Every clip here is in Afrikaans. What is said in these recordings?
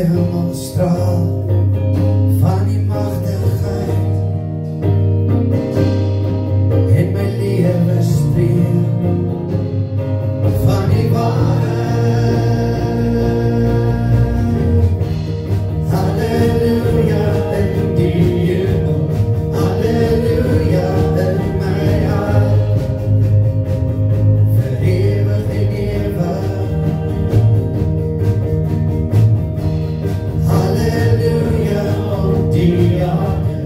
hemelstraal van die magtigheid en my lewe spreek van die waarheid. Halleluja in die hemel, halleluja in my hart, vir ewig en ewig. Halleluja op die aarde,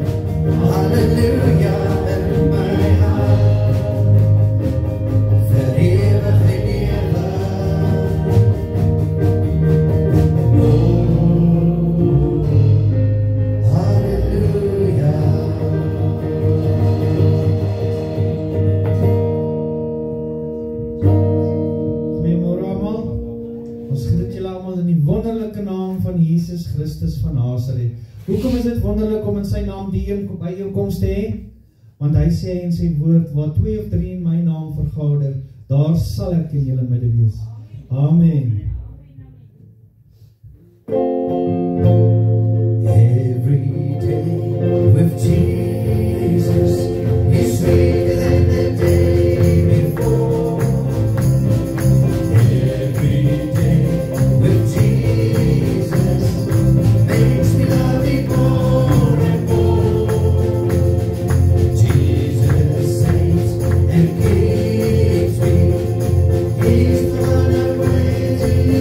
halleluja in my hart, vir ewig en ewig. Oh, halleluja. Goeiemôre almal. Ons groet julle almal in die wonderlike naam van Jesus Christus van Nazareth. Hoekom is dit wonderlik om in sy naam die byeenkoms te hê? Want hy sê in sy woord, waar 2 of 3 in my naam vergader, daar sal ek in julle midde wees. Amen. Every day with Jesus is sweeter than the day before. Every day with Jesus makes me love Him more and more. Jesus saves and keeps me. He's the one I'm waiting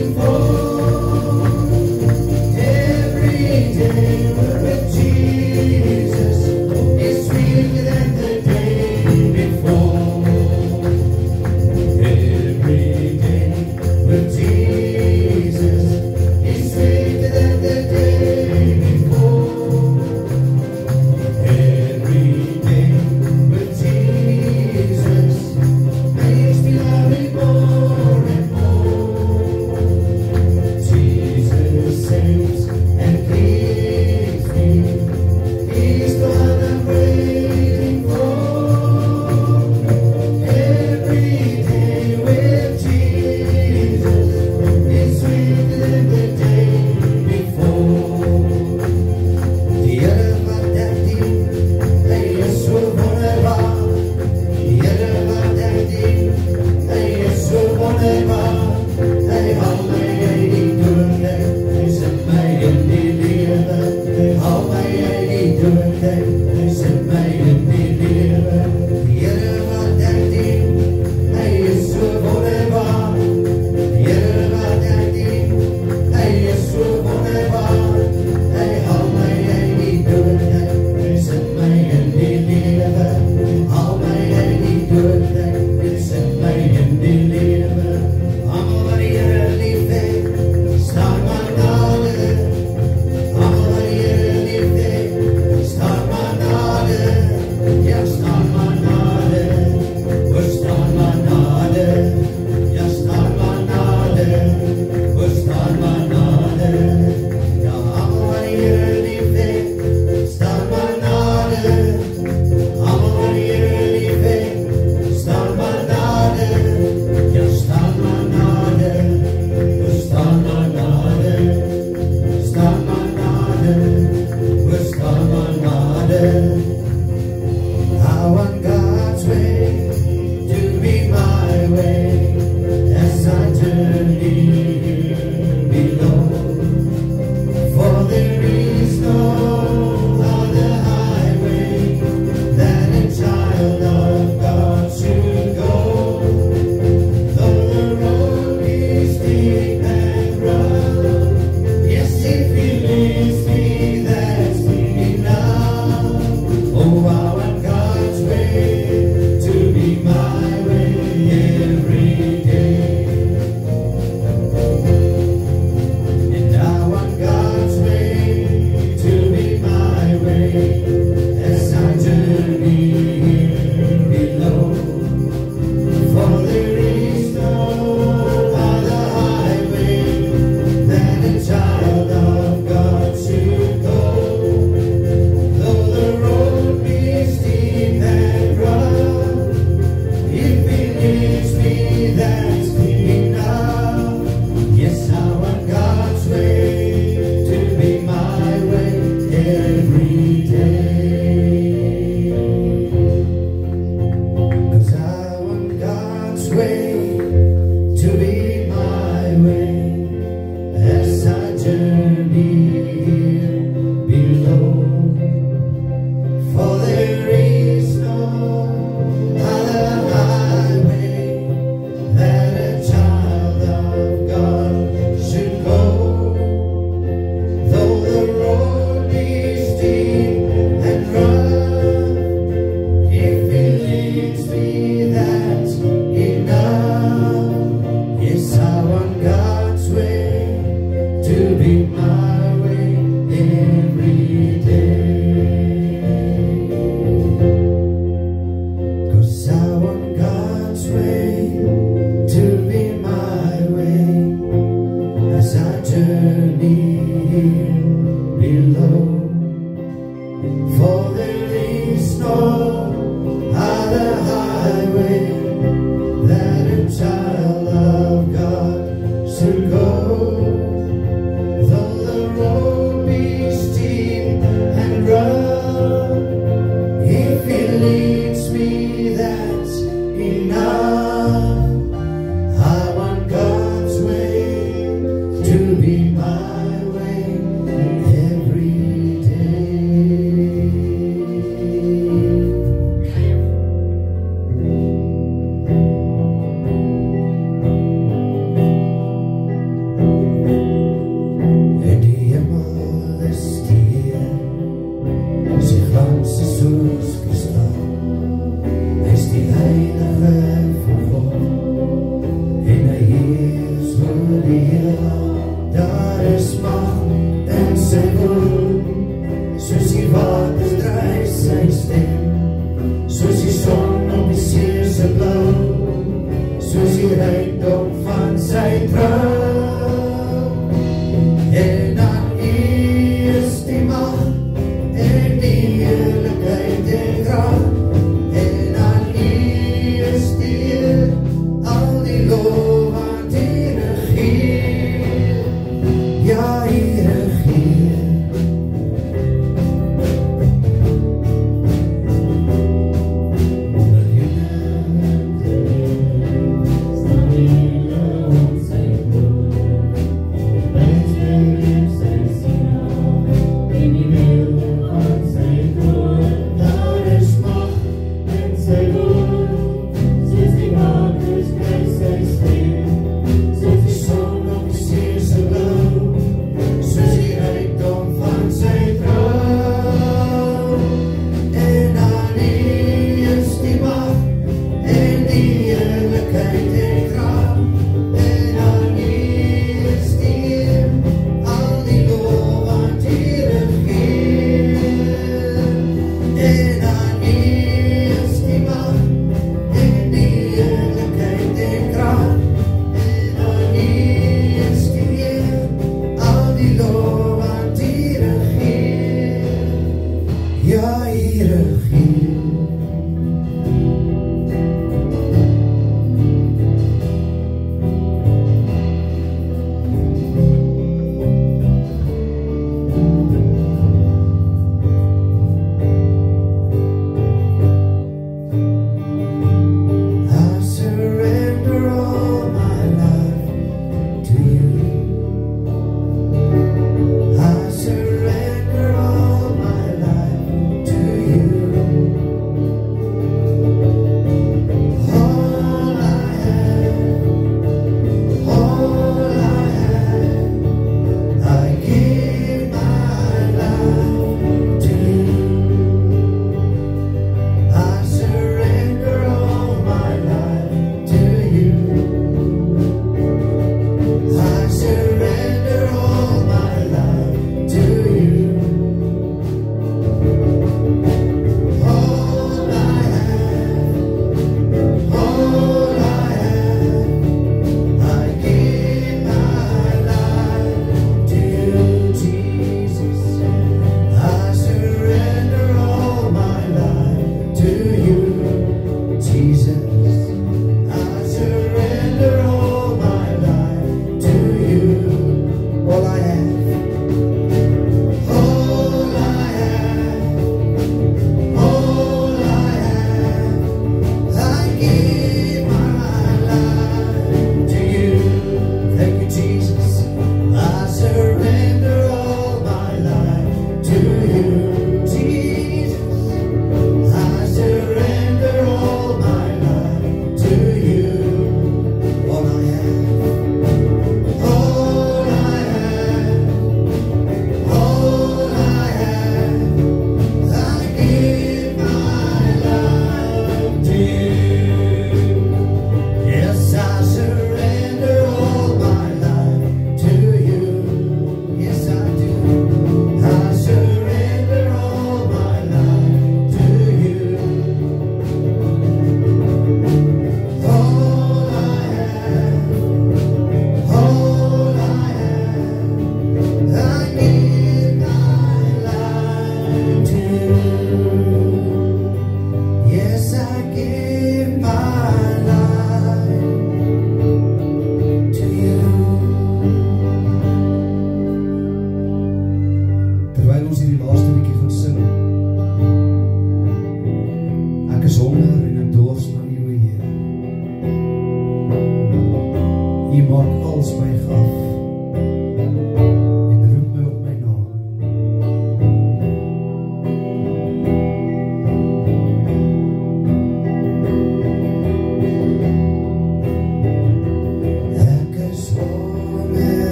Die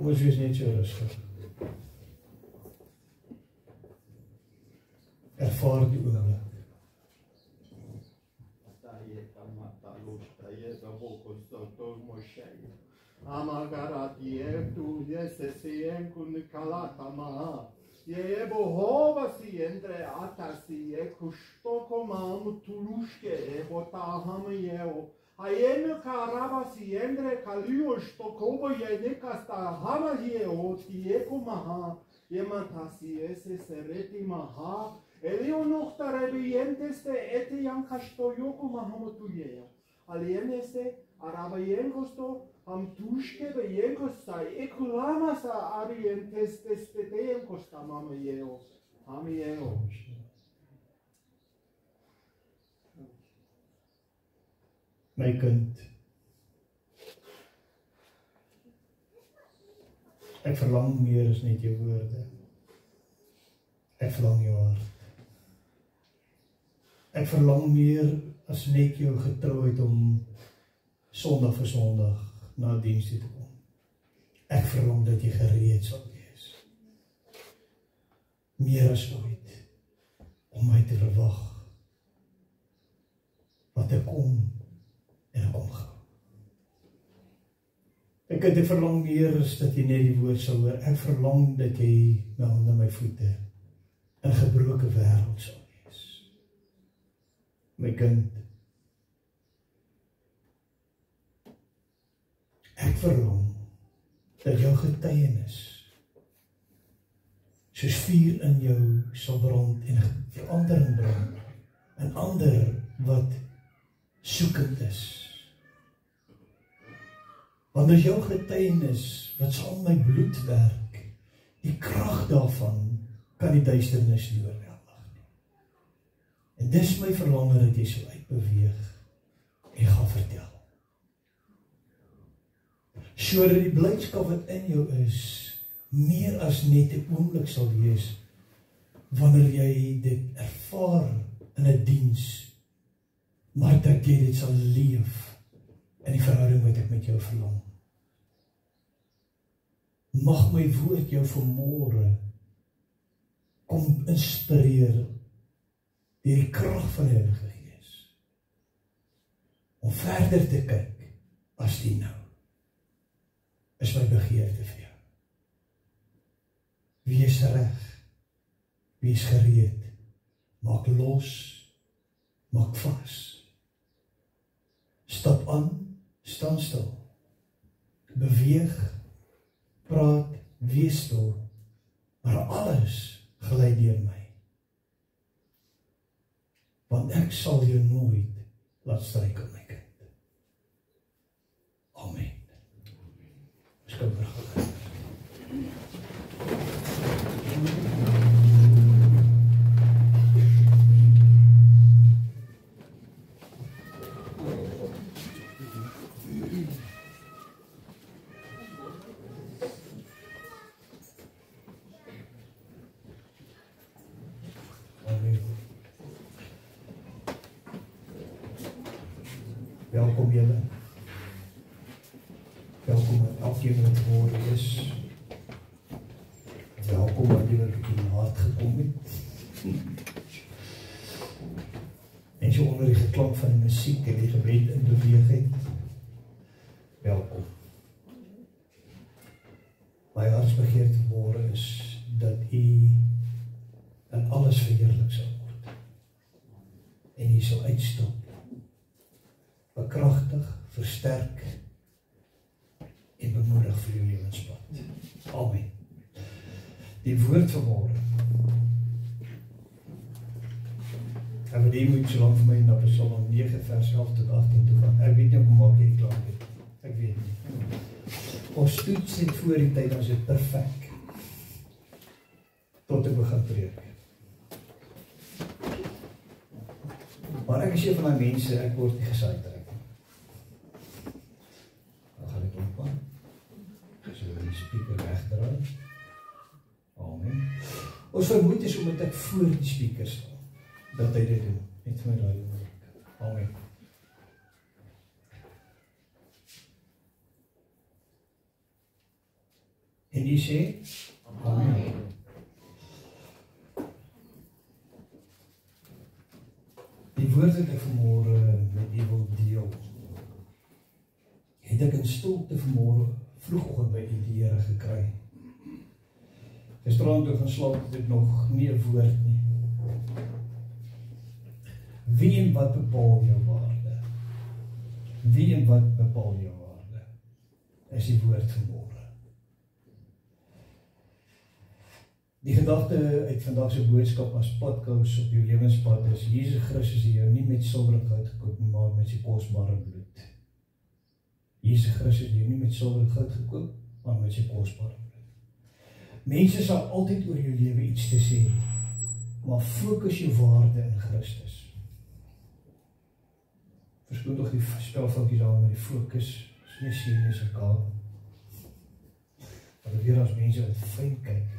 Kom ons wees net so rustig. Ervaar die oomblik. Amagaratier yesesien kun kalatama ye bohova si entre atasi e kustoko mam tulushke botaham yeo ayem karaba si entre kalio stokovo ye kasta hama yeo tie kumaha yematasi ese sereti maha elio nochtare bienteste ete yankasto yoko mahamotuye alienese arabayenkosto am tushke beyenkosta ekulama sa arientes testeteyenkosta mama yeo ami yeo. My kind, ek verlang meer as net jou woorde. Ek verlang jou hart. Ek verlang meer as net jou getrouheid om Sondag vir Sondag na diens toe te kom. Ek verlang dat jy gereed sal wees. Meer as ooit om my te verwag. Wat ek kom en ek kom gou. Ek het verlang meer as dat jy net die woord sal hoor. Ek verlang dat jy my hande my voete in 'n gebroke wêreld sal wees. My kind, ek verlang dat jou getuienis soos vuur in jou sal brand en verandering bring in ander wat soekend is. Want as jou getuienis wat saam my bloed werk, die krag daarvan kan die duisternis nie oorweldig nie. En dis my verlange dat jy sal uitbeweeg en gaan vertel. Sodat die blydskap wat in jou is, meer as net 'n oomblik sal wees, wanneer jy dit ervaar in 'n diens, maar dat jy dit sal leef in die verhouding wat ek met jou verlang. Mag my woord jou vanmôre kom inspireer deur die krag van die Heilige Gees om verder te kyk as die nou. Is my begeerte vir jou. Wees reg, wees gereed, maak los, maak vas. Stap aan, staan stil, beweeg, praat, wees stil, maar alles gelei deur my. Want ek sal jou nooit laat struikel, my kind. Amen. Skop vir welkom julle. Welkom aan elkeen wat voor is. Welkom aan die wat in die hart gekom het. En so onder die geklank van die musiek en die gebed in beweging. Welkom. My hartsbegeerte vanmôre is dat u in alles verheerlik sal word. En u sal uitstap. Bekragtig, versterk en bemoedig vir jou lewenspad. Amen. Die woord van môre. En wat jy moet so lang vir my na Psalm 9 vers 11 tot 18 toe gaan. Ek weet nie hoe maak jy die klaar met. Ek weet nie. Ons toets dit voor die tyd, as dit perfek. Tot ek begin preek. Maar ek is een van die mense, ek word nie gesaai trek. Dan gaan ek opgaan. So die speaker wegdraai. Amen. Ons vermoed is omdat ek voor die speaker staan, dat hy dit doen. Net vir my raai. Amen. En die sê, amen. Die woord wat ek vanmorgen met u wil deel, het ek in stilte vanmorgen vroegoggend by die Here gekry. Gisterand toe gaan slaap het ek nog nie 'n woord nie. Wie en wat bepaal jou waarde? Wie en wat bepaal jou waarde? Is die woord vanmorgen. Die gedagte uit vandag se boodskap as padkous op jou lewenspad is: Jesus Christus het jou nie met silwer en goud gekoop, maar met sy kosbare bloed. Jesus Christus het jou nie met silwer en goud gekoop, maar met sy kosbare bloed. Mense sal altyd oor jou lewe iets te sê, maar fokus jou waarde in Christus. Verskoon tog die spelfoutjies daar met die fokus, is nie sien nie, se kaal. Maar weer as mense wat fyn kyk.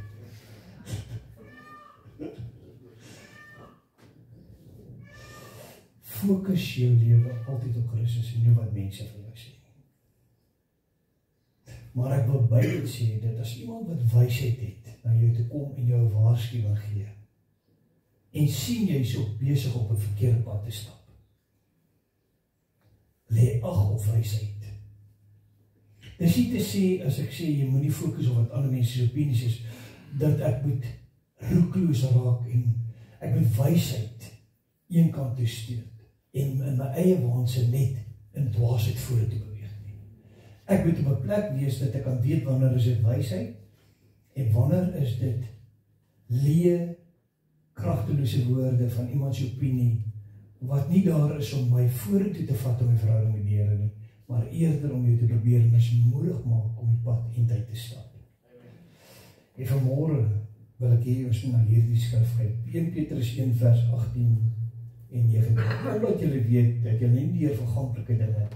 Fokus jou lewe altyd op Christus en nie wat mense van jou sê. Maar ek wil by dit sê, dat as iemand wat wysheid het, na jou te kom en jou 'n waarskuwing gee, en sien jy is ook besig op 'n verkeerde pad te stap, lê ag op wysheid. Dis nie te sê, as ek sê, jy moenie fokus op wat ander mense se opinies is, dat ek moet roekeloos raak en ek moet wysheid een kant toe steek en in my eie waansin net in dwaasheid vorentoe beweeg nie. Ek moet op 'n plek wees dat ek kan weet wanneer is dit wysheid en wanneer is dit leë, kragtelose woorde van iemand se opinie wat nie daar is om my vorentoe te vat om my verhouding met die Here nie, maar eerder om jou te probeer mismoedig maak om die pad eintlik te stap. En vanmôre wil ek hê ons moet na hierdie skrif kyk. 1 Petrus 1 vers 18 en 19. Omdat julle weet dat julle nie deur verganklike dinge,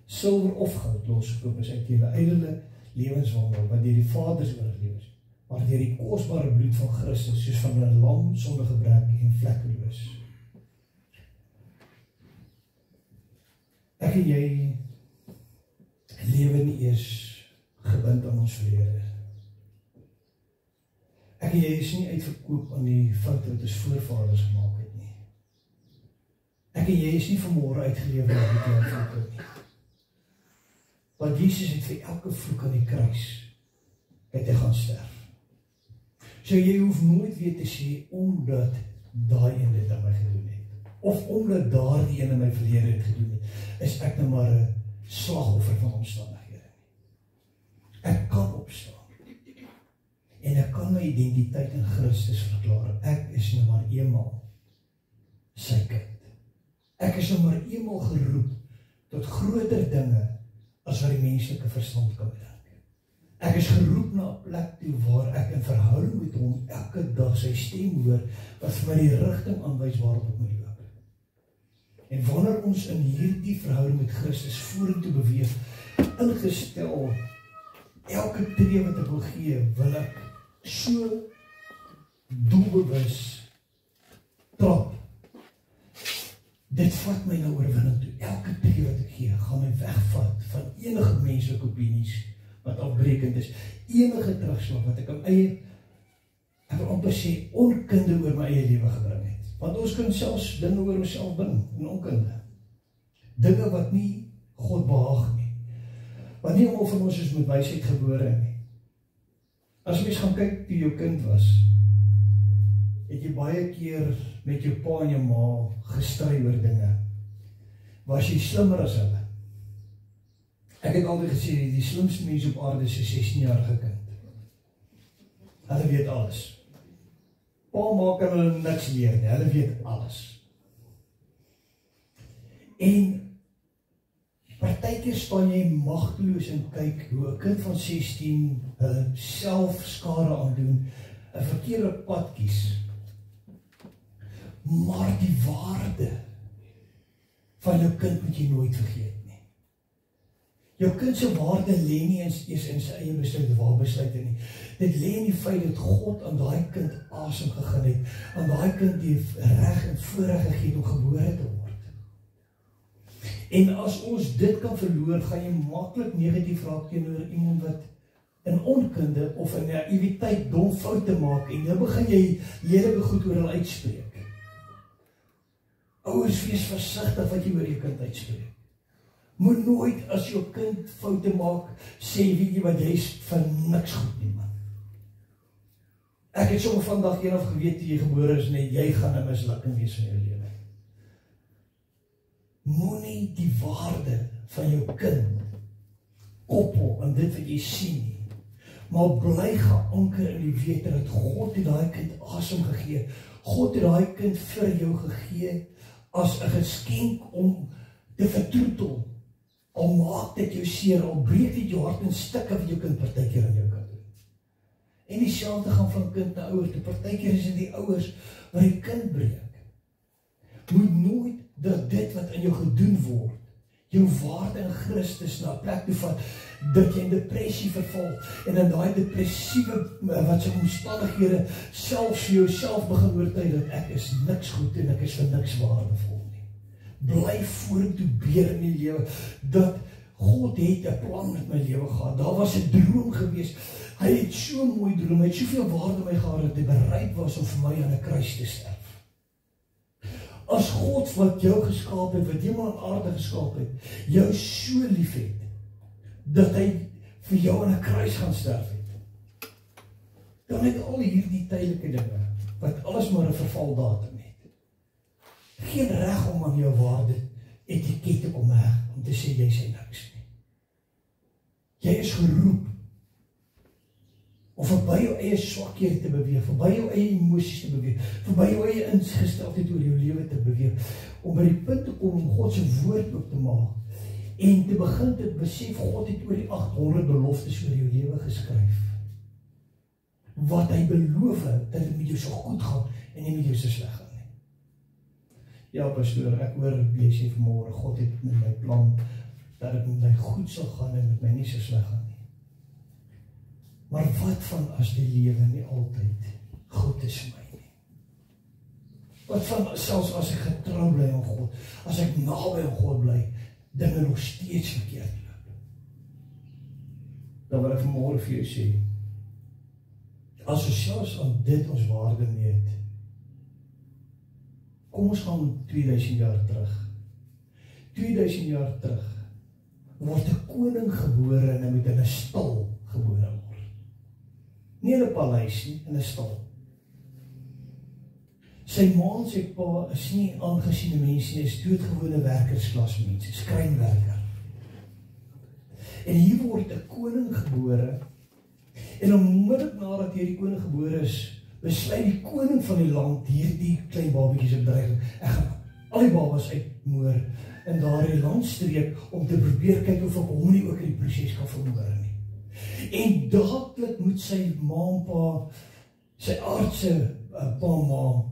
silwer of goud losgekoop is uit julle ydelike lewenswandel wat deur die Vaders oorgeleef is, maar deur die kosbare bloed van Christus, soos van 'n lam sonder gebrek en vlekkeloos. Ek en jy lewe nie eers gebind aan ons verlede. Ek en jy is nie uitverkoop aan die foute wat ons voorvaders gemaak het nie. Ek en jy is nie vanmôre uitgelewer aan die klein vloeke nie. Want Jesus het vir elke vloek aan die kruis het hy gaan sterf. So jy hoef nooit weer te sê, omdat daai een dit aan my gedoen het, of omdat daardie een in my verlede het gedoen het, is ek nou maar 'n slagoffer van omstandighede. Ek kan opstaan. En ek kan my identiteit in Christus verklaar. Ek is nou maar eenmaal sy kind. Ek is nou maar eenmaal geroep tot groter dinge as wat die menslike verstand kan bedink. Ek is geroep na 'n plek toe waar ek in verhouding met hom elke dag sy stem hoor wat vir my die rigting aanwys waarop ek moet loop. En wanneer ons in hierdie verhouding met Christus vorentoe beweeg, ingestel elke tree wat ek wil gee, wil ek so doelbewus trap. Dit vat my na oorwinning toe. Elke tree wat ek gee, gaan my wegvat van enige menslike opinies wat afbreekend is. Enige terugslag wat ek aan eie, ek wil amper sê, onkunde oor my eie lewe gebring het. Want ons kan selfs dinge oor onsself bring, in onkunde. Dinge wat nie God behaag nie. Want nie almal van ons is met wysheid gebore nie. As mens gaan kyk toe jou kind was, het jy baie keer met jou pa en jou ma gestry oor dinge. Was jy slimmer as hulle? Ek het altyd gesê, die slimste mens op aarde is 'n 16-jarige kind. Hulle weet alles. Pa maak hulle niks leer nie, hulle weet alles. En partykeer staan jy magteloos en kyk hoe 'n kind van 16 self skade aandoen, 'n verkeerde pad kies. Maar die waarde van jou kind moet jy nooit vergeet nie. Jou kind se waarde lê nie eens in sy eie besluite nie. Dit lê in die feit dat God aan daai kind asem gegee het, aan daai kind die reg en voorreg gegee het om gebore te word. En as ons dit kan verloor, gaan jy maklik negatief raak teenoor iemand wat in onkunde of in naïwiteit dom foute maak en nou begin jy lelike goed oor hulle uitspreek. Ouers, wees versigtig wat jy oor jou kind uitspreek. Moet nooit as jou kind foute maak, sê weet jy wat, jy is vir niks goed nie, man. Ek het sommer vandag eendag geweet toe jy gebore is, nee, jy gaan 'n mislukking wees in jou lewe. Moenie die waarde van jou kind koppel aan dit wat jy sien nie, maar bly geanker in die wete dat God het daai kind asem gegee. God het daai kind vir jou gegee as 'n geskenk om te vertroetel. Al maak dit jou seer, al breek dit jou hart in stukke wat jou kind partykeer aan jou kan doen. En dieselfde gaan van kind na ouer toe. Partykeer is dit die ouers wat die kind breek. Moet nooit dat dit wat in jou gedoen word, jou waarde in Christus na 'n plek toe vat, dat jy in depressie verval, en in daai depressiewe, wat sy omstandighede, selfs vir jouself begin oortuig dat ek is niks goed en ek is vir niks waardevol nie. Bly vorentoe beer in die lewe, dat God het 'n plan met my lewe gehad. Daar was 'n droom gewees. Hy het so mooi droom, hy het soveel waarde my gehad, dat hy bereid was om vir my aan 'n kruis te sterf. As God wat jou geskaap het, wat hemel en aarde geskaap het, jou so lief het, dat hy vir jou aan 'n kruis gaan sterf het, dan het al hierdie tydelike dinge, wat alles maar 'n vervaldatum het, geen reg om aan jou waarde etiket te kom heg, om te sê jy sê niks nie. Jy is geroep om verby jou eie swakhede te beweeg, verby jou eie emosies te beweeg, verby jou eie ingesteldheid oor jou lewe te beweeg, om by die punt te kom om God se woord op te maak, en te begin te besef, God het oor die 800 beloftes oor jou lewe geskryf, wat hy beloof het, dat het met jou so goed gaan, en nie met jou so sleg gaan nie. Ja, pastoor, ek hoor, jy sê vanmôre, God het met my plan, dat het met my goed sal gaan, en met my nie so sleg gaan nie. Maar wat van as die lewe nie altyd goed is vir my nie? Wat van selfs as ek getrou bly aan God, as ek naby aan God bly, dinge nog steeds verkeerd loop? Dan wil ek vanmôre vir jou sê, as ons selfs aan dit ons waarde meet, kom ons gaan 2000 jaar terug. 2000 jaar terug word 'n koning gebore en hy moet in 'n stal gebore word. Nie in 'n paleis nie, in 'n stal. Sy ma en sy pa is nie aangesiene mense nie, is doodgewone werkersklas mense, skrynwerker. En hier word 'n koning gebore, en onmiddellik nadat hierdie koning gebore is, besluit die koning van die land hierdie klein babatjies opdreig. Ek gaan al die babas uitmoor in daardie landstreek om te probeer kyk of ek hom nie ook in die proses kan vermoor nie. En dadelik moet sy ma en pa, sy aardse pa en ma,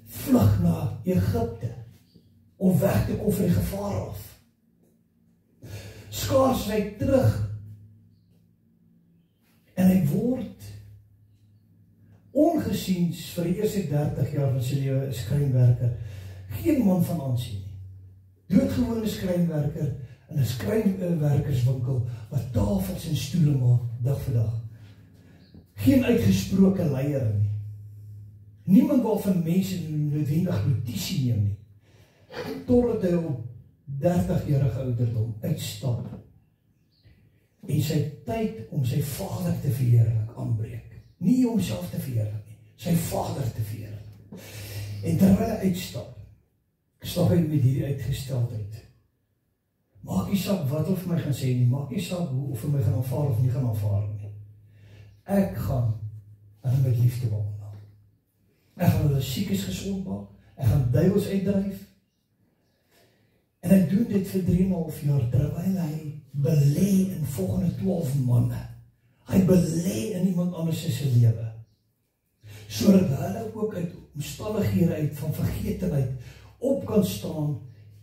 vlug na Egipte om weg te kom van die gevaar af. Skaars hy terug en hy word ongesiens vir die eerste 30 jaar van sy lewe 'n skrynwerker, geen man van aansien nie. Doodgewone skrynwerker in 'n skrynwerkerswinkel wat tafels en stoele maak dag vir dag. Geen uitgesproke leier nie. Niemand waarvan mense noodwendig notisie neem nie. Totdat hy op 30-jarige ouderdom uitstap en sy tyd om sy vader te verheerlik aanbreek. Nie homself te verheerlik nie, sy vader te verheerlik. En terwyl hy uitstap, stap hy met hierdie uitgesteldheid. Maak nie saak wat hulle vir my gaan sê nie, maak nie saak hoe of vir my gaan aanvaar of nie gaan aanvaar nie. Ek gaan aan my liefde wandel. Ek gaan hulle siekes gesond maak, ek gaan duiwels uitdryf. En hy doen dit vir 3,5 jaar, terwyl hy belê in volgende 12 manne. Hy belê in iemand anders se lewe, sodat hulle ook uit omstandighede uit van vergetenheid op kan staan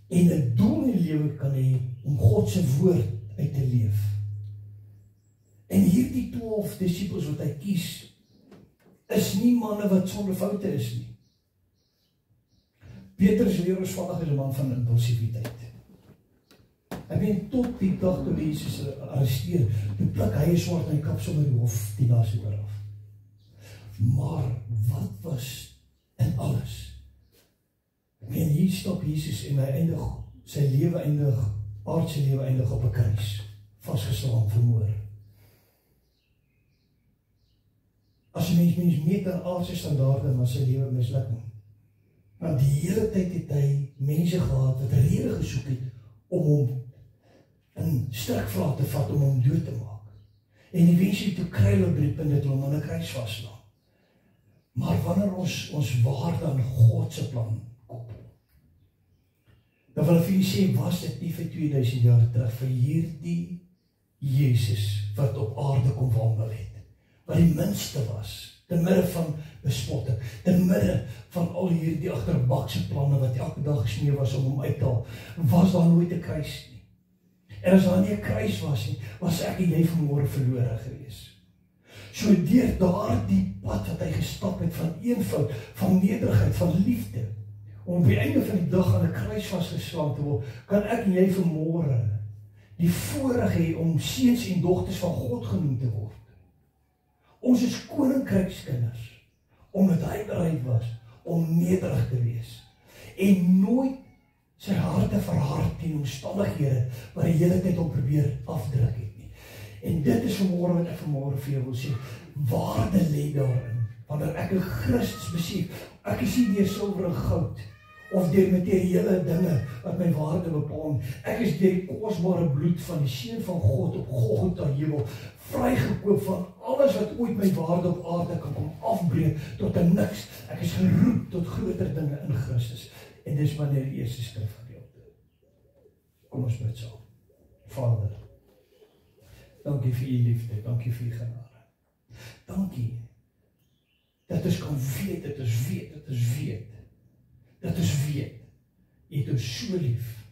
en 'n doel in die lewe kan hê om God se woord uit te leef. En hierdie 12 disippels wat hy kies, is nie manne wat sonder foute is nie. Petrus leer ons vandag is 'n man van impulsiwiteit. Ek meen tot die dag toe Jesus arresteer, toe pluk hy 'n swaard en hy kap sommer die hof die nasie af. Maar wat was in alles? Ek meen, hier stop Jesus en hy eindig sy lewe eindig, aardse lewe eindig op 'n kruis, vasgeslaan, vermoor. As 'n mens meet aan aardse standaarde, maar sy lewe mislukking. Want die hele tyd het hy mense gehad wat rede gesoek het om hom in strikvlaat te vat, om hom dood te maak. En eventueel toe kry hulle breekpunt het hom aan 'n kruis vaslaan. Maar wanneer ons waarde aan God se plan koppel, dan wil ek vir julle sê, was dit nie vir 2000 jaar terug vir hierdie Jesus wat op aarde kom wandel het, wat die minste was, te midde van bespotting, te midde van al hierdie agterbakse planne wat elke dag gesmeer was om hom uit te haal, was daar nooit 'n kruis nie. En as daar nie 'n kruis was nie, was ek en jy vanmôre verlore gewees. So deur daardie pad wat hy gestap het van eenvoud, van nederigheid, van liefde, om op die einde van die dag aan 'n kruis vasgeslaan te word, kan ek en jy vanmôre die voorreg hê om seuns en dogters van God genoem te word. Ons is koninkrykskinders, omdat hy bereid was om nederig te wees en nooit sy harte verhard teen omstandighede wat die hele tyd om probeer afdruk het nie. En dit is vanmôre wat ek vanmôre vir jou wil sê, waarde lê daarin, wanneer ek 'n Christus besef, ek is nie deur silwer en goud, of deur materiële dinge wat my waarde bepaal, ek is deur die kosbare bloed van die Seun van God op Golgotha hemel, vrygekoop van alles wat ooit my waarde op aarde kan kom afbreek tot 'n niks. Ek is geroep tot groter dinge in Christus. En dis wanneer die eerste skrifgedeelte. Kom ons bid saam. Vader, dankie vir u liefde, dankie vir u genade. Dankie dat ons kan weet, dat ons weet, dat ons weet, dat ons weet, u het ons so lief,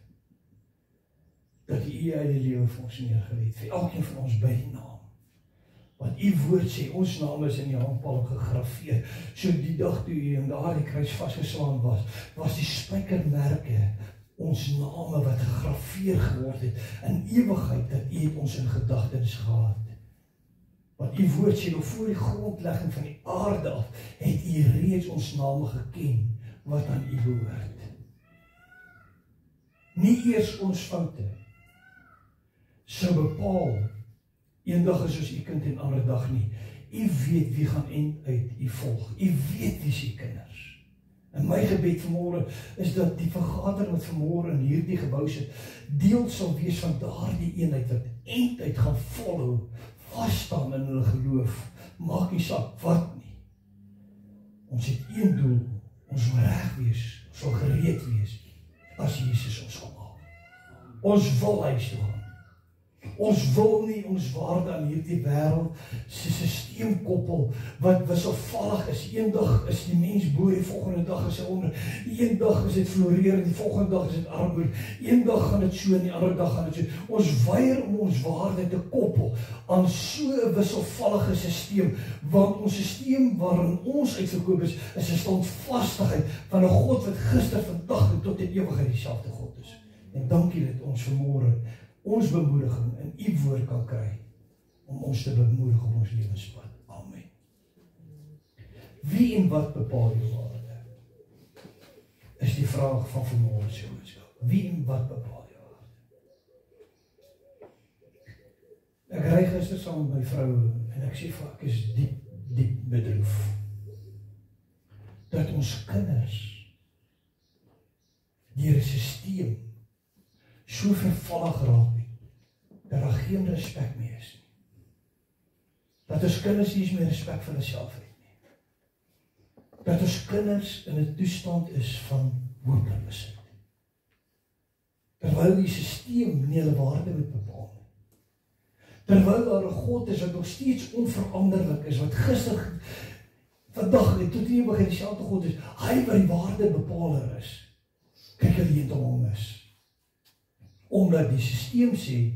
dat u eie lewe vir ons neergelê het, vir elkeen van ons by die naam. Want u woord sê, ons naam is in die handpalm gegraveer. So die dag toe u in daardie kruis vasgeslaan was die spykermerke, ons name wat gegraveer geword het, in ewigheid, dat u het ons in gedagtes gehad. Want u woord sê, nog voor die grondlegging van die aarde af, het u reeds ons name geken, wat aan u behoort. Nie eers ons foute sou bepaal, eendag is ons u kind en ander dag nie. U weet wie gaan end uit u volg. U weet wie is u kinders. En my gebed vanmôre is dat die vergadering wat vanmôre in hierdie gebou sit, deel sal wees van daardie eenheid wat end uit gaan volhou, vasstaan in hulle geloof. Maak nie saak wat nie. Ons het een doel, ons wil reg wees, ons wil gereed wees, as Jesus ons kom haal. Ons wil huis toe gaan. Ons wil nie ons waarde aan hierdie wêreld se stelsel koppel wat wisselvallig is. Eendag is die mens bo, die volgende dag is hy onder. Eendag is dit floreer, die volgende dag is dit armoede. Eendag gaan dit so en die ander dag gaan dit so. Ons weier om ons waarde te koppel aan so 'n wisselvallige stelsel, want ons stelsel waarin ons uitverkoop is 'n standvastigheid van 'n God wat gister, vandag en tot in ewigheid dieselfde God is. En dankie dat ons vanmôre ons bemoediging in u woord kan kry, om ons te bemoedig op ons lewenspad. Amen. Wie en wat bepaal jou waarde? Is die vraag van vanmôre se boodskap. Wie en wat bepaal jou waarde? Ek ry gister saam met my vrou, en ek sê vir ek is diep bedroef, dat ons kinders deur 'n stelsel so vervallig raak het, dat daar geen respek meer is nie. Dat ons kinders nie meer respek vir hulself het nie. Dat ons kinders in 'n toestand is van hopeloosheid. Terwyl die stelsel nie hulle waarde moet bepaal nie. Terwyl daar 'n God is wat nog steeds onveranderlik is, wat gister, vandag en tot ewigheid dieselfde God is, hy wat die waarde bepaler is. Kyk hulle hier om hom is. Omdat die stelsel sê,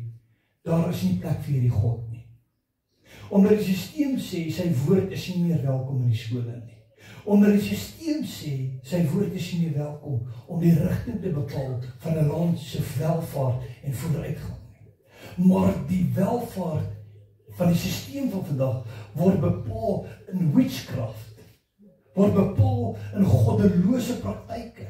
daar is nie plek vir hierdie God nie. Omdat die stelsel sê, sy woord is nie meer welkom in die skole nie. Omdat die systeem sê, sy woord is nie welkom om die rigting te bepaal van 'n land se welvaart en vooruitgang nie. Maar die welvaart van die systeem van vandag word bepaal in witchcraft, word bepaal in goddelose praktyke.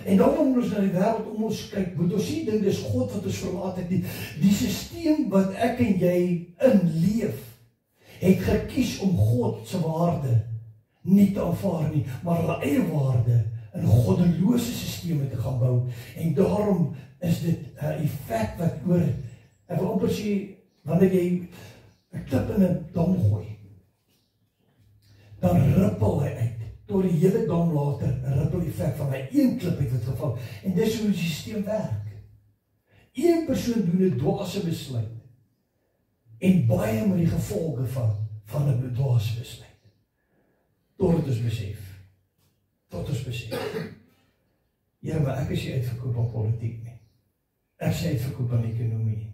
En daarom moet ons na die wêreld om ons kyk, moet ons nie dink dis God wat ons verlaat het nie. Die systeem wat ek en jy inleef, het gekies om God se waarde nie te aanvaar nie, maar hulle eie waarde in goddelose systeme te gaan bou. En daarom is dit 'n effek wat oor, ek wil amper sê, wanneer jy 'n klip in 'n dam gooi, dan rippel hy uit, tot die hele dam later 'n rippel effek van hy een klip het wat geval. En dis hoe die systeem werk. Een persoon doen 'n dwaase besluit, en baie met die gevolge van 'n dwaase besluit. Tot ons besef. Here, maar ek is nie uitverkoop aan politiek nie. Ek is nie uitverkoop aan ekonomie nie.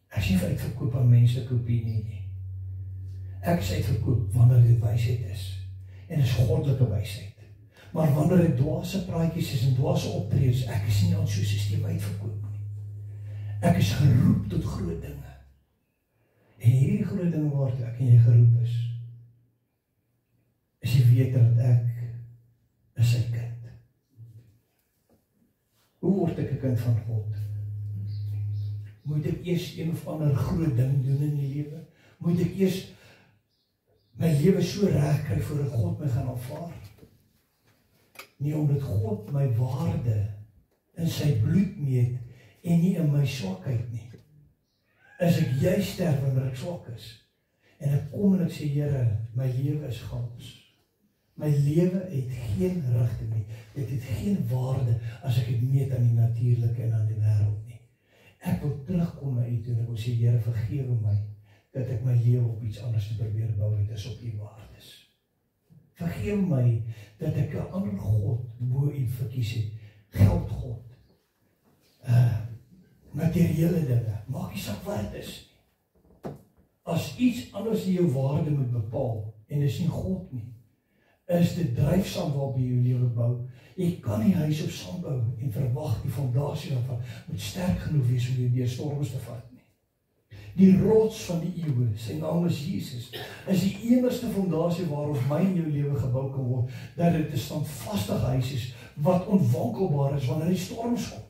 Ek is nie uitverkoop aan menslike opinie nie. Ek is uitverkoop wanneer dit wysheid is. En is goddelike wysheid. Maar wanneer dit dwaase praatjies is en dwaase optredes, ek is nie aan so 'n sisteem uitverkoop nie. Ek is geroep tot groot dinge. En hierdie groot dinge waartoe ek en jy geroep is jy weet dat ek is sy kind. Hoe word ek 'n kind van God? Moet ek eers een of ander groot ding doen in die lewe? Moet ek eers my lewe so reg kry voordat God my gaan aanvaar? Nie, omdat God my waarde in sy bloed meet en nie in my swakheid nie. As ek juist sterf wanneer ek swak is, en ek kom en ek sê, Here, my lewe is gans. My lewe het geen rigting nie. Dit het geen waarde as ek dit meet aan die natuurlike en aan die wêreld nie. Ek wil terugkom na U toe en ek wil sê, Here, vergewe my dat ek my lewe op iets anders te probeer bou het as op U waardes. Vergewe my dat ek 'n ander God bo U verkies het. Geldgod. Materiële dinge. Maak nie saak wat dit is nie. As iets anders jou waarde moet bepaal, en dis nie God nie, is dit dryfsaam waarop jy jou lewe bou. Jy kan nie huis op sand bou en verwag die fondasie daarvan moet sterk genoeg wees om jou deur storms te vat nie. Die rots van die eeue, sy naam is Jesus, is die enigste fondasie waarop my en jou lewe gebou kan word, dat dit 'n standvastige huis is wat onwankelbaar is wanneer die storms kom.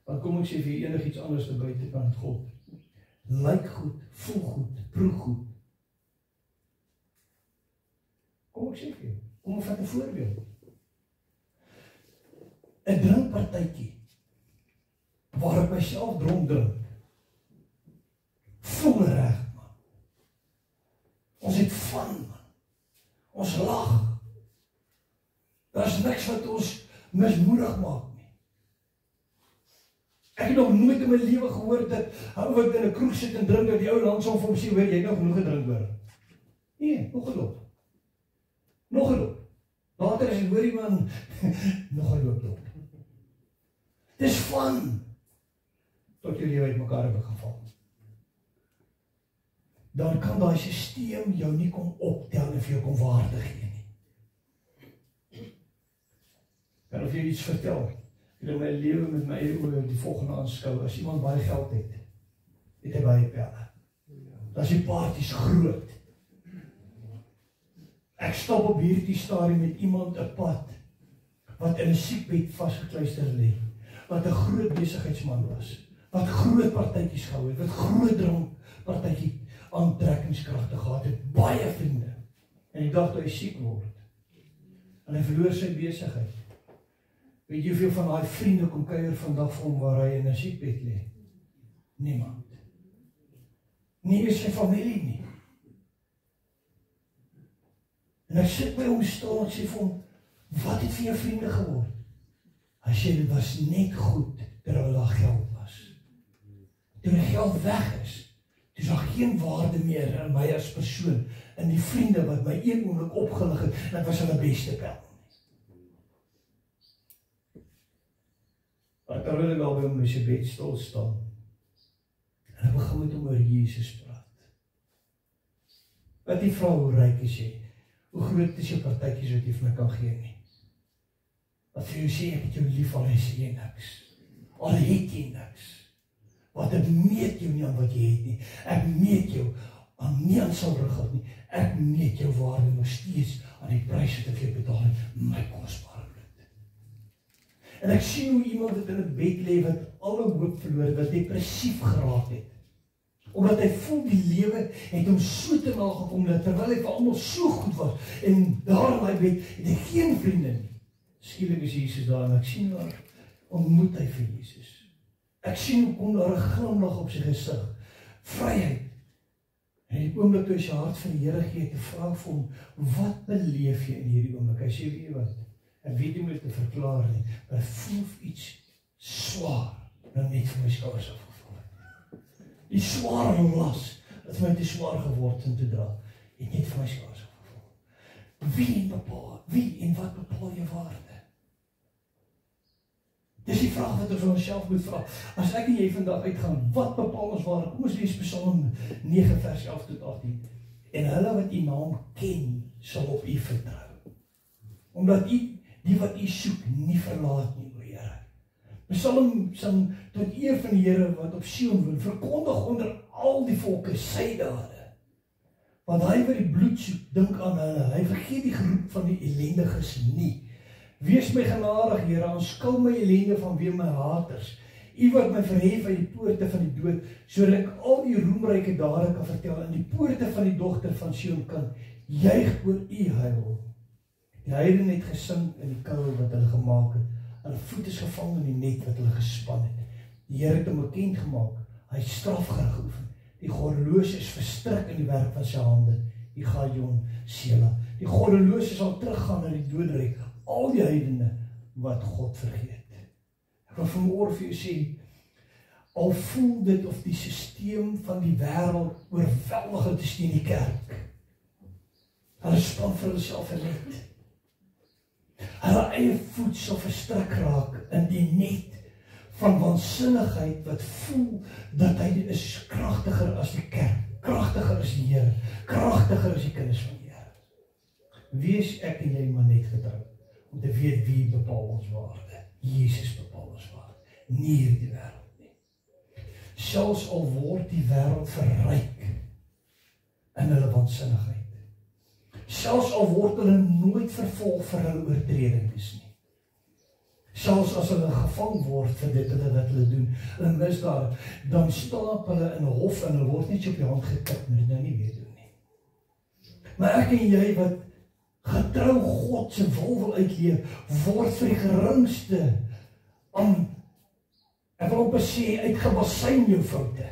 Dan kom ek sê vir jy enigiets anders te buitekant God. Lyk goed, voel goed, proe goed. Kom ek sê vir jou, kom ek vat 'n voorbeeld. 'n Drinkpartytjie, waar ek myself dronk drink. Voel reg, man. Ons het van, man. Ons lag. Daar is niks wat ons mismoedig maak nie. Ek het nog nooit in my lewe gehoor dat ou wat in 'n kroeg sit en drink, dat die ou langsom vir hom sê, hoor, jy het nog genoeg gedrink, hoor. Nee, nog geloop. Nog geloop. Later as ek hoor iemand, nog geloop loop. Dis van, tot jou lewe uit mekaar het geval. Dan kan daai systeem jou nie kom optel en vir jou kom waarde gee nie. Kan of jy iets vertel? Ek het my lewe met my eie oë die volgende aanskou. As iemand baie geld het hy baie pelle. Dan is die parties groot. Ek stap op hierdie stadium met iemand 'n pad wat in 'n siekbed vasgekluister lê, wat 'n groot besigheidsman was, wat groot partytjies gehou het, wat groot drankpartytjie aantrekkingskragte gehad het, baie vriende. En die dag toe hy siek word, en hy verloor sy besigheid. Weet jy hoeveel van daai vriende kom kuier vandag vir hom waar hy in 'n siekbed lê? Niemand. Nie eens sy familie nie. En ek sit by hom stil en sê vir hom, wat het vir jou vriende geword? Hy sê, dit was net goed terwyl daar geld was. Toe die geld weg is, toe is daar geen waarde meer in my as persoon, in die vriende wat my een oomblik opgelig het, dat was hulle beste pel. Maar terwyl ek al by hom in sy bed stil staan, en ek begin met hom oor Jesus praat. Wat die vra hoe ryk is jy? Hoe groot is jou partytjies wat jy vir my kan gee nie? Wat vir jou sê, ek het jou lief, al is jy niks. Al het jy niks. Want ek meet jou nie aan wat jy het nie. Ek meet jou aan nie aan silwer geld nie. Ek meet jou waarde nog steeds aan die prys wat ek vir jou betaal het, my kosbare bloed. En ek sien hoe iemand wat in 'n bed lê wat alle hoop verloor, wat depressief geraak het. Omdat hy voel die lewe het hom so te na gekom, dat terwyl hy vir almal so goed was, en daar in hy bed, het hy geen vriende nie. Skielik is Jesus daar, en ek sien waar ontmoet hy vir Jesus. Ek sien hoe kom daar 'n glimlag op sy gesig, vryheid. En die oomblik toe hy sy hart vir die Here gee, te vra vir hom, wat beleef jy in hierdie oomblik? Hy sê, weet jy wat, ek weet nie hoe te verklaar nie, maar ek voel iets swaar, nou net vir my skouers afgeval het. Die swaar las, het vir my te swaar geword om te dra, het net vir my skouers afgeval. Wie en wat bepaal jou waarde? Dis die vraag wat ons vir onsself moet vra. As ek en jy vandag uitgaan, wat bepaal ons waarde? Kom ons lees Psalm 9 vers 11 tot 18. En hulle wat u naam ken, sal op u vertrou. Omdat u, die wat u soek, nie verlaat nie, o Here. Psalm sing tot eer van die Here wat op Sion woon, verkondig onder al die volke sy dade. Want hy wat die bloed soek, dink aan hulle. Hy vergeet die geroep van die ellendiges nie. Wees my genadig, Here, aanskou my ellende vanweë my haters. U wat my verhef uit die poorte van die dood, sodat ek al die roemryke dade kan vertel, en die poorte van die dogter van Sion kan juig oor u heil. Die heidene het gesink in die kuil wat hulle gemaak het. Hulle voet is gevang in die net wat hulle gespan het. Die Here het hom bekend gemaak. Hy het strafgerig geoefen. Die goddelose is verstrik in die werk van sy hande. Die Gajon Sela. Die goddelose sal teruggaan na die doodryk. Al die heidene wat God vergeet. Ek wil vanmôre vir jou sê, al voel dit of die sisteem van die wêreld oorweldigend is teen die kerk. Hulle span vir hulle self in net. Hulle eie voet sal verstrik raak in die net van waansinnigheid wat voel dat hy is kragtiger as die kerk, kragtiger as die Here, kragtiger as die kinders van die Here. Wees ek en jy maar net getrou om te weet wie bepaal ons waarde. Jesus bepaal ons waarde, nie hierdie wêreld nie. Selfs al word die wêreld verryk in hulle waansinnigheid. Selfs al word hulle nooit vervolg vir hulle oortredings nie. Selfs as hulle gevang word vir dit wat hulle doen, hulle misdade, dan stap hulle in 'n hof en hulle word net op die hand getik, moet dit nou nie weer doen nie. Maar ek en jy wat getrou God se wil uitleef, word vir die geringste aan, ek wil op sê, uitgebasyn jou foute.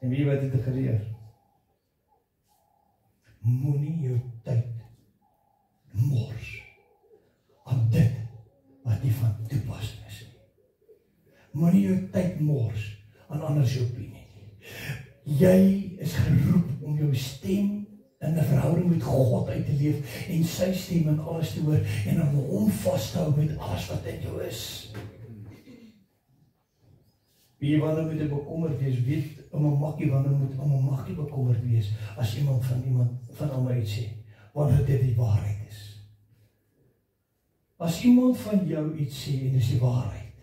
En wie wat het te geleer? Moenie jou tyd mors aan dit wat nie van toepassing is nie. Moenie jou tyd mors aan ander se opinie nie. Jy is geroep om jou stem in 'n verhouding met God uit te leef en sy stem in alles te hoor en om hom vas te hou met alles wat in jou is. Wie wanneer moet jy bekommerd wees? Weet om 'n makkie wanneer moet om 'n makkie bekommerd wees as iemand van hom iets sê, wanneer dit die waarheid is. As iemand van jou iets sê en dis die waarheid,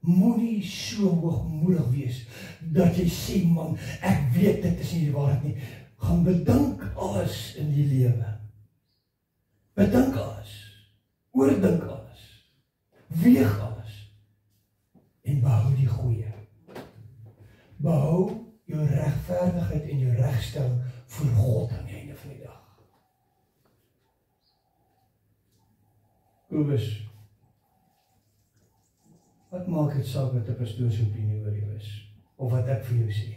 moenie so hoogmoedig wees dat jy sê, man, ek weet dit is nie die waarheid nie. Gaan bedink alles in die lewe. Bedink alles. Oordink alles. Weeg alles. En behou die goeie. Behou jou regverdigheid en jou regstelling voor God aan die einde van die dag. Kobus, wat maak dit saak wat 'n pastoor se opinie oor jou is? Of wat ek vir jou sê?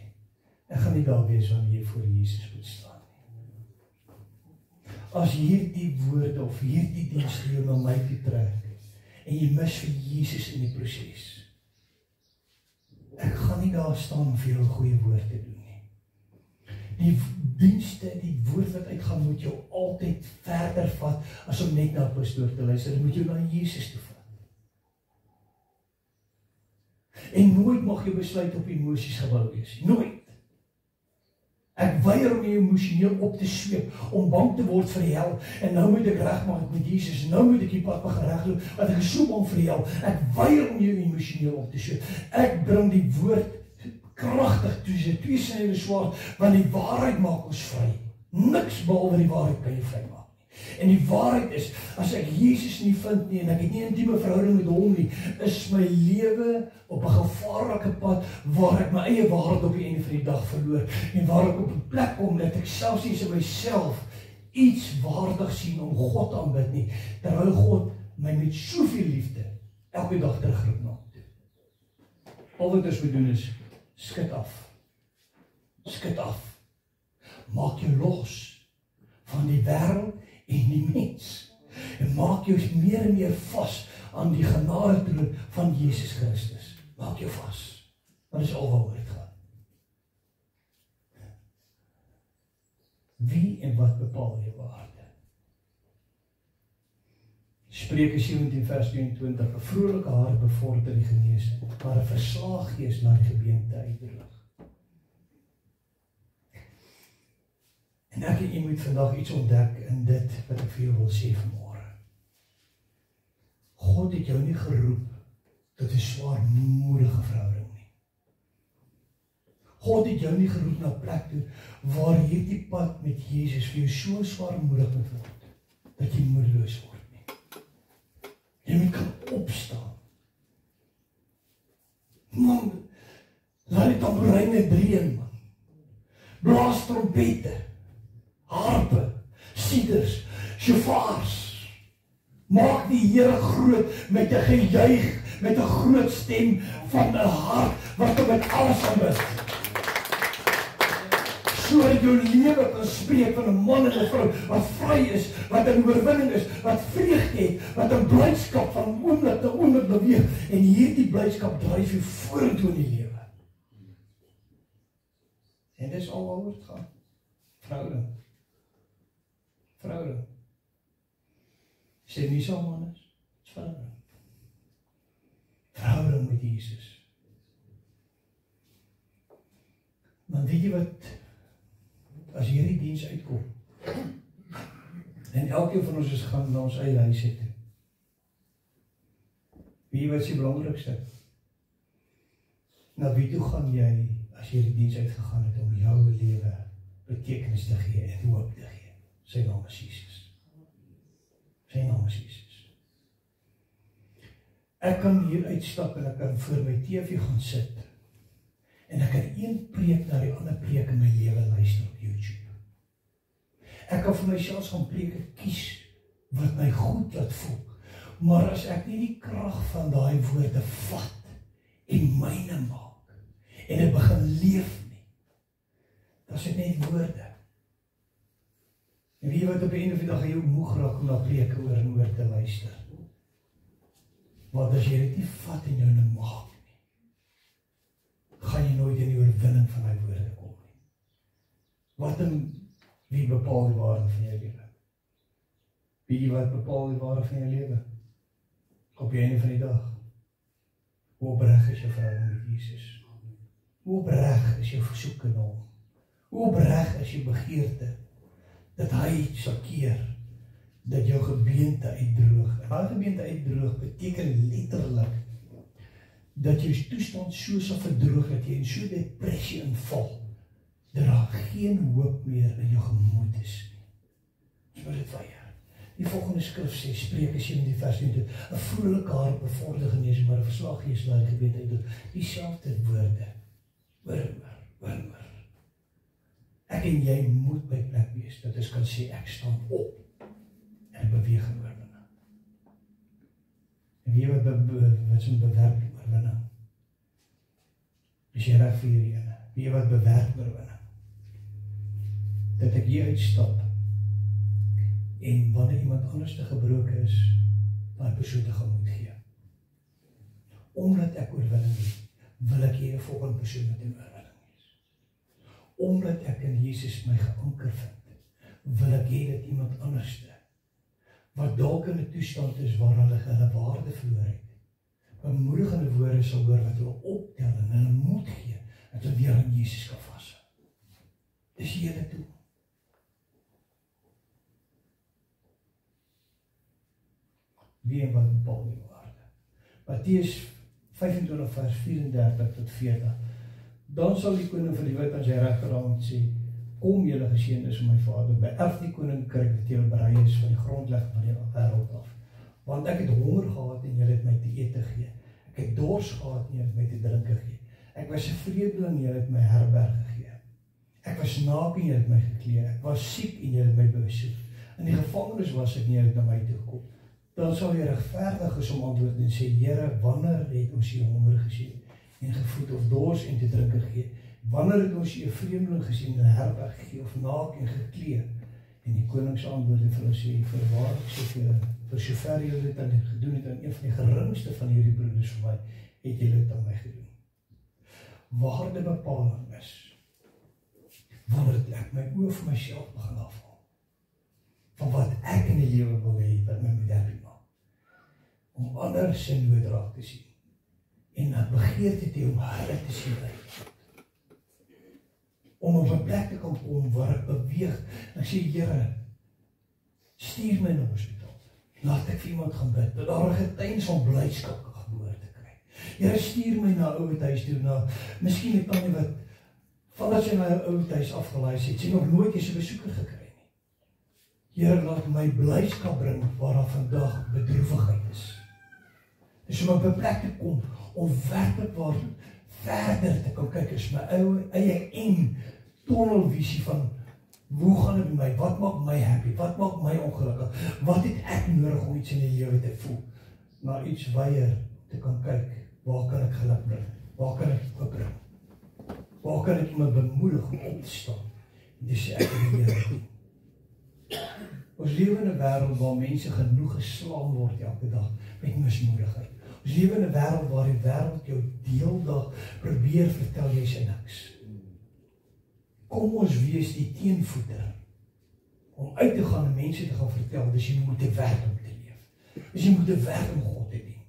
Ek gaan nie daar wees wanneer jy voor Jesus moet staan nie. As hierdie woorde of hierdie diens jou na my toe trek en jy mis vir Jesus in die proses, ek gaan nie daar staan om vir jou 'n goeie woord te doen nie. Die dienste, die woord wat uitgaan, moet jou altyd verder vat as om net na 'n pastoor te luister. Dit moet jou na Jesus toe vat. En nooit mag jy besluit op emosies gebou wees. Nooit. Ek weier om jou emosioneel op te sweep, om bang te word vir die hel, en nou moet ek regmaak met Jesus, nou moet ek die pad begin regloop, want ek is so bang vir die hel. Ek weier om jou emosioneel op te sweep. Ek bring die woord kragtig toe, sy tweesnydende swaard, want die waarheid maak ons vry. Niks behalwe die waarheid kan jy vry maak. En die waarheid is, as ek Jesus nie vind nie, en ek het nie 'n intieme verhouding met hom nie, is my lewe op 'n gevaarlike pad, waar ek my eie waarheid op die einde van die dag verloor, en waar ek op 'n plek kom, dat ek selfs nie in myself iets waardig sien om God te aanbid nie, terwyl God my met soveel liefde, elke dag terugroep na hom toe. Al wat ons moet doen is, skud af. Skud af. Maak jou los van die wêreld en die mens. En maak jou meer en meer vas aan die genadetroon van Jesus Christus. Maak jou vas. Dat is al waaroor dit gaan. Wie en wat bepaal jou waarde? Spreuke 17 vers 22. 'n Vrolike hart bevorder die genesing, maar 'n verslae gees laat die gebeente uitdroog. En ek en jy moet vandag iets ontdek in dit wat ek vir jou wil sê vanmôre. God het jou nie geroep tot 'n swaarmoedige verhouding nie. God het jou nie geroep na 'n plek toe waar hierdie pad met Jesus vir jou so swaarmoedig moet word dat jy moedeloos word nie. Jy moet kan opstaan. Man, laat die tamboeryne dreun, man. Blaas trompette, harpe, siders, shofaars. Maak die Here groot met 'n gejuig, met 'n groot stem van 'n hart wat hom met alles aanbid. Sodat jou lewe kan spreek van 'n man en 'n vrou wat vry is, wat in oorwinning is, wat vreugde het, wat 'n blydskap van oomblik tot oomblik beweeg, en hierdie blydskap dryf jou vorentoe in die lewe. En dis al waaroor dit gaan. Verhouding. Verhouding. Sê nie so man is. Verhouding. Verhouding met Jesus. Dan weet jy wat, as hierdie diens uitkom, en elkeen van ons is gaan na ons eie huise toe. Weet jy wat is die belangrikste? Na wie toe gaan jy, as hierdie diens uitgegaan het, om jou lewe betekenis te gee en hoop te gee? Sy naam is Jesus. Sy naam is Jesus. Ek kan hier uitstap en ek kan voor my TV gaan sit, en ek kan een preek na die ander preek in my lewe luister op YouTube. Ek kan vir myself gaan preke kies wat my goed laat voel. Maar as ek nie die krag van daai woorde vat en myne maak en dit begin leef nie, dan is dit net woorde. En weet jy wat, op die einde van die dag gaan jou moeg raak om na preke oor en oor te luister. Want as jy dit nie vat en jou nie maak nie, gaan jy nooit in die oorwinning van die woorde kom nie. Wat en wie bepaal die waarde van jou lewe? Wie wat bepaal die waarde van jou lewe? Op die einde van die dag. Hoe opreg is jou verhouding met Jesus? Hoe opreg is jou versoek na hom? Hoe opreg is jou begeerte dat hy sal keer dat jou gebeente uitdroog? En daai gebeente uitdroog beteken letterlik dat jou toestand so sal verdroog dat jy in so depressie inval dat daar geen hoop meer in jou gemoed is nie. Ons moet dit weier. Die volgende skrif sê, Spreuke 17 vers 20, 'n vrolike hart bevorder genesing, maar 'n verslae gees laat die gebeente uitdroog. Dieselfde woorde. Hoor. Ek en jy moet by plek wees dat ons kan sê, ek staan op en beweeg in oorwinning. En wie wat so bewerk oorwinning? Is jy reg vir hierdie ene? Wie wat bewerk oorwinning? Dat ek hier uitstap en wanneer iemand anders te gebroken is, daai persoon te gaan moet gee. Omdat ek oorwinning het, wil ek hier 'n volgende persoon met 'n oorwinning wees. Omdat ek in Jesus my geanker vind, wil ek hê dat iemand anderste, wat dalk in 'n toestand is waar hulle waarde verloor het, bemoedigende woorde sal hoor wat hulle optel en hulle moed gee, dat hulle weer aan Jesus kan vashou. Dis julle toe. Wie en wat bepaal die waarde? Matteus 25 vers 34 tot 40. Dan sal die koning van die wêreld aan sy regterhand sê, kom julle geseëndes van my Vader, beerf die koninkryk wat julle berei is van die grondlegging van die wêreld af. Want ek het honger gehad en julle het my te eet gegee. Ek het dors gehad en julle het my te drink gegee. Ek was 'n vreemdeling en julle het my herberg gegee. Ek was naak en julle het my geklee. Ek was siek en julle het my besoek. In die gevangenis was ek en julle het na my toe gekom. Dan sal die regverdiges hom antwoord en sê, Here, wanneer het ons u honger gesien en gevoed of dors en te drink gegee? Wanneer het ons u 'n vreemdeling gesien en 'n herberg gegee of naak en geklee? En die koning se antwoord vir hulle sê, Voorwaar ek sê vir julle, vir sover julle dit aan gedoen het aan een van die geringste van hierdie broeders van my, het julle dit aan my gedoen. Waardebepaling is wanneer ek my oë vir myself begin afhaal van wat ek in die lewe wil hê wat my moet happy maak, om ander se nood raak te sien en 'n begeerte te hê om hulle te sien lei, om op 'n plek te kom waar ek beweeg en ek sê, Here, stuur my na hospitaal, laat ek vir iemand gaan bid, dat daar 'n getuienis van blydskap kan geboorte kry. Here, stuur my na 'n ouer huis toe, na miskien 'n tannie wat vandat sy na 'n ouer huis afgelaai het, sy nog nooit eens 'n besoeker gekry nie. Here, laat my blydskap bring waar daar vandag bedroefigheid is. Dis om op 'n plek te kom om werklik waar verder te kan kyk as my eie eng tunnelvisie van hoe gaan dit met my, wat maak my happy, wat maak my ongelukkig, wat het ek nodig om iets in die lewe te voel, na iets weier te kan kyk, waar kan ek geluk bring, waar kan ek hoop bring, waar kan ek iemand bemoedig om op te staan, en dis ek in die Here. Ons lewe in 'n wêreld waar mense genoeg geslaan word elke dag met mismoedigheid. Ons lewe in 'n wêreld waar die wêreld jou deeldag probeer vertel jy sê niks. Kom ons wees die teenvoeter om uit te gaan en mense te gaan vertel, dis jy moet te werk om te leef. Dis jy moet te werk om God te dien.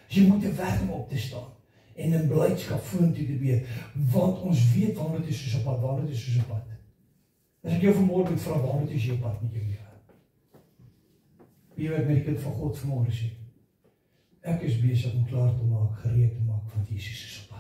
Dis jy moet te werk om op te staan en in blydskap vorentoe te beweeg, want ons weet wanneer dit is soos op pad, wanneer dit is soos op pad. As ek jou vanmôre moet vra, wanneer dit is jou pad met jou lewe? Wie wat met die kind van God vanmôre sê? Ek is besig om klaar te maak, gereed te maak, want Jesus is op pad.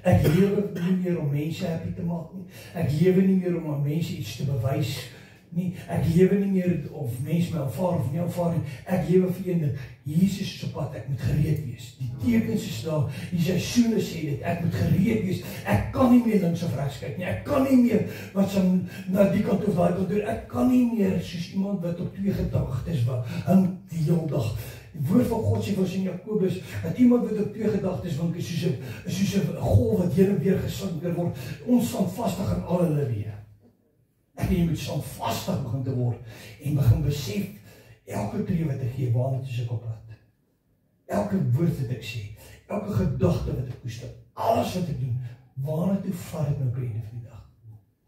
Ek lewe nie meer om mense happy te maak nie. Ek lewe nie meer om aan mense iets te bewys nie. Ek lewe nie meer of mense my aanvaar of nie aanvaar nie. Ek lewe vir een, Jesus is op pad, ek moet gereed wees. Die tekens is daar, die seisoene sê dit, ek moet gereed wees. Ek kan nie meer links of regs kyk nie. Ek kan nie meer wat som na die kant of daai kant doen. Ek kan nie meer soos iemand wat op twee gedagtes hang die hele dag. Die woord van God sê vir in Jakobus, dat iemand wat op twee gedagtes wank is soos 'n golf wat heen en weer gesink word, onstandvastig in al hulle weë. Ek en jy moet standvastig begin te word en begin besef elke tree wat ek gee, waarna is ek op pad. Elke woord wat ek sê, elke gedagte wat ek koester, alles wat ek doen, waarna toe vat ek my op die einde van die dag.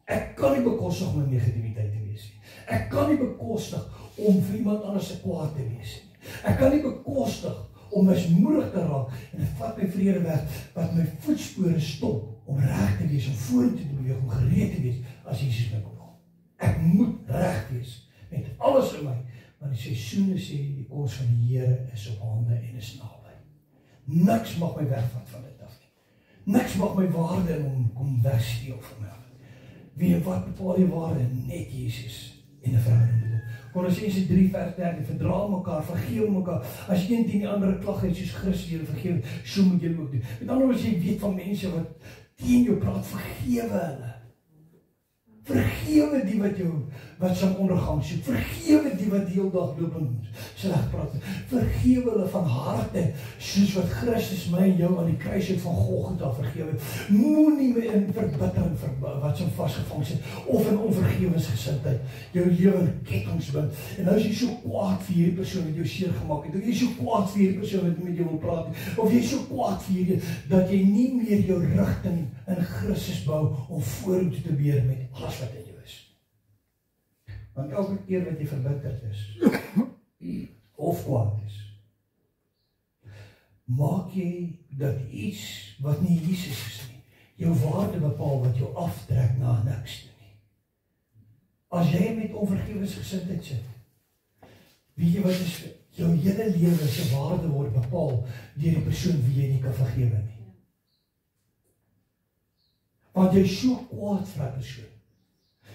Ek kan nie bekostig om in negativiteit te wees nie. Ek kan nie bekostig om vir iemand anders se kwaad te wees nie. Ek kan nie bekostig om mismoedig te raak en dit vat my vrede weg wat my voetspore stop om reg te wees, om vorentoe te beweeg, om gereed te wees as Jesus my kom. Ek moet reg wees met alles in my, want die seisoene sê die koms van die Here is op hande en is naby. Niks mag my wegvat van dit af nie. Niks mag my waarde kom wegsteel van my af. Wie en wat bepaal die waarde? Net Jesus en 'n verhouding met hom. Kolossense 3 vers 13, verdra mekaar, vergewe mekaar. As een teen die ander klag het soos Christus julle vergewe, so moet julle ook doen. Met ander woorde, jy weet van mense wat teen jou praat, vergewe hulle. Vergewe die wat sy ondergang soek. Vergewe die wat die hele dag loop en sleg praat. Vergewe hulle van harte, soos wat Christus my en jou aan die kruis het van Golgotha vergewe. Moenie meer in verbittering wat so vasgevang sit, of in onvergewensgesindheid jou lewe in kettinge bind. En nou is jy so kwaad vir hierdie persoon wat jou seer gemaak het, of jy is so kwaad vir hierdie persoon wat met jou wil praat, of jy is so kwaad vir hierdie, dat jy nie meer jou rigting in Christus bou om vorentoe te beweeg met alles wat in jou is. Want elke keer wat jy verbitterd is of kwaad is, maak jy dat iets wat nie Jesus is nie, Jou waarde bepaal wat jou aftrek na niks toe nie. As jy met onvergewensgesindheid sit, weet jy wat is, jou hele lewe se waarde word bepaal deur die persoon wie jy nie kan vergewe nie. Want jy is so kwaad vir 'n persoon.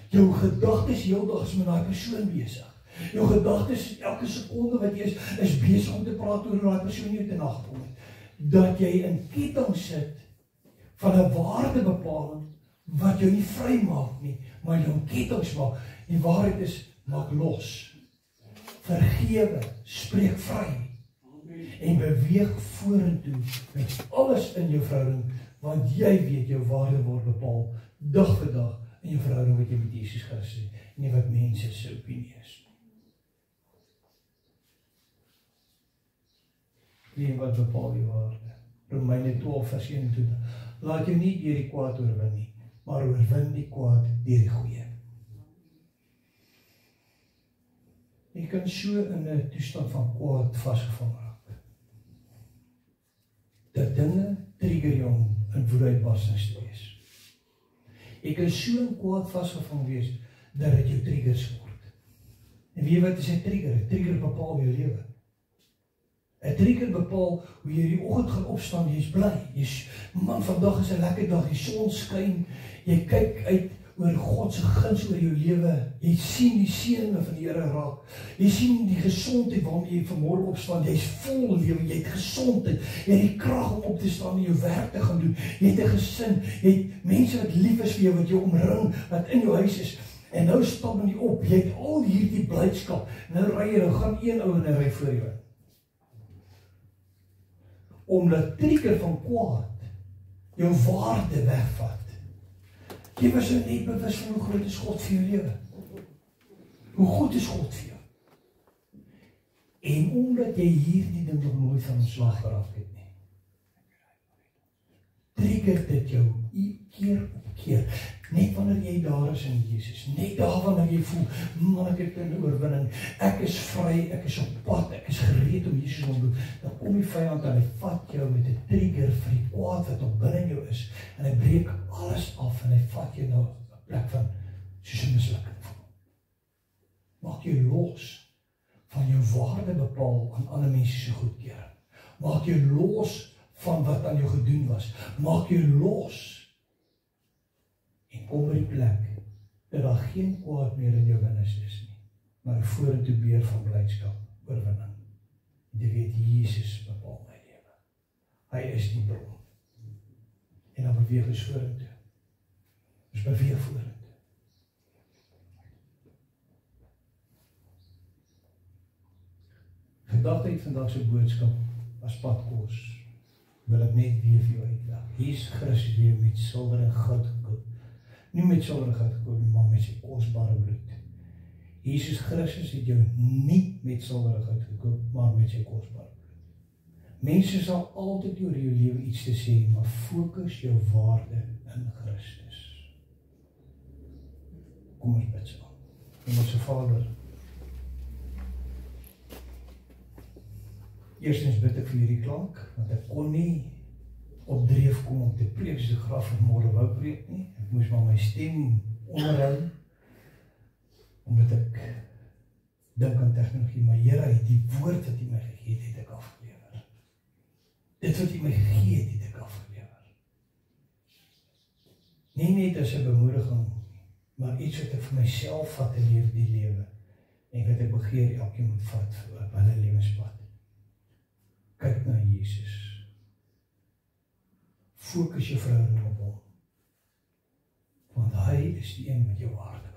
Jou gedagtes heeldag is met daai persoon besig. Jou gedagtes elke sekonde wat jy is besig om te praat oor daai persoon nie te nagkom het. Dat jy in ketting sit van 'n waardebepaling wat jou nie vry maak nie, maar jou kettings maak. Die waarheid is, maak los. Vergewe, spreek vry. En beweeg vorentoe met alles in jou verhouding, want jy weet jou waarde word bepaal dag vir dag in jou verhouding wat jy met Jesus Christus het, en nie wat mense se opinie is. Wie wat bepaal jou waarde? Romeine 12 vers 21. Laat jou nie deur die kwaad oorwin nie, maar oorwin die kwaad deur die goeie. Jy kan so in 'n toestand van kwaad vasgevang raak. Dat dinge trigger jou om in woedeuitbarstings te wees. Jy kan so in kwaad vasgevang wees dat dit jou triggers word. En weet wat is 'n trigger? 'n Trigger bepaal jou lewe. 'n Trigger bepaal hoe jy die oggend gaan opstaan, jy's bly. Man, vandag is 'n lekker dag, die son skyn, jy kyk uit oor God se guns oor jou lewe. Jy sien die seëninge van die Here raak. Jy sien die gesondheid waarmee jy vanmôre opstaan. Jy's vol lewe, jy het gesondheid. Jy het die krag om op te staan en jou werk te gaan doen. Jy het 'n gesin, jy het mense wat lief is vir jou, wat jou omring, wat in jou huis is. En nou staan jy op. Jy het al hierdie blydskap. Nou ry jy, gaan een ou en hy ry voor jou. Omdat trigger van kwaad jou waarde wegvat. Jy was nou net bewus van hoe groot is God vir jou lewe. Hoe goed is God vir jou. En omdat jy hierdie ding nog nooit van ontslag geraak het nie, trigger dit jou keer op keer. Net wanneer jy daar is in Jesus, net daar wanneer jy voel, man, ek het 'n oorwinning, ek is vry, ek is op pad, ek is gereed om Jesus te ontmoet, dan kom die vyand en hy vat jou met 'n trigger vir die kwaad wat op binne jou is, en hy breek alles af en hy vat jou na 'n plek van soos 'n mislukking. Maak jou los van jou waarde bepaal aan ander mense se goedkeuring. Maak jou los van wat aan jou gedoen was. Maak jou los en kom by die plek dat daar geen kwaad meer in jou binneste is nie, maar 'n vorentoe beer van blydskap, oorwinning. Jy weet, Jesus bepaal my lewe. Hy is die bron. En dan beweeg ons vorentoe. Ons beweeg vorentoe. Gedagte uit vandag se boodskap as padkos wil ek net weer vir jou uitdag. Jesus Christus het jou met silwer en goud gekoop. Nie met silwer en goud gekoop nie, maar met sy kosbare bloed. Jesus Christus het jou nie met silwer en goud gekoop, maar met sy kosbare bloed. Mense sal altyd oor jou lewe iets te sê, maar fokus jou waarde in Christus. Kom ons bid saam. Hemelse Vader, eerstens bid ek vir hierdie klank, want ek kon nie op dreef kom om te preek soos ek graag vanmôre wou preek nie. Ek moes maar my stem onderhou, omdat ek dink aan tegnologie, maar Here, het die woord wat U my gegee het, het ek afgelewer. Dit wat U my gegee het, het ek afgelewer. Nie net as 'n bemoediging, maar iets wat ek vir myself vat in hierdie lewe, en wat ek begeer elkeen moet vat op hulle lewenspad. Kyk na Jesus. Fokus jou verhouding op hom. Want hy is die een met jou waarde.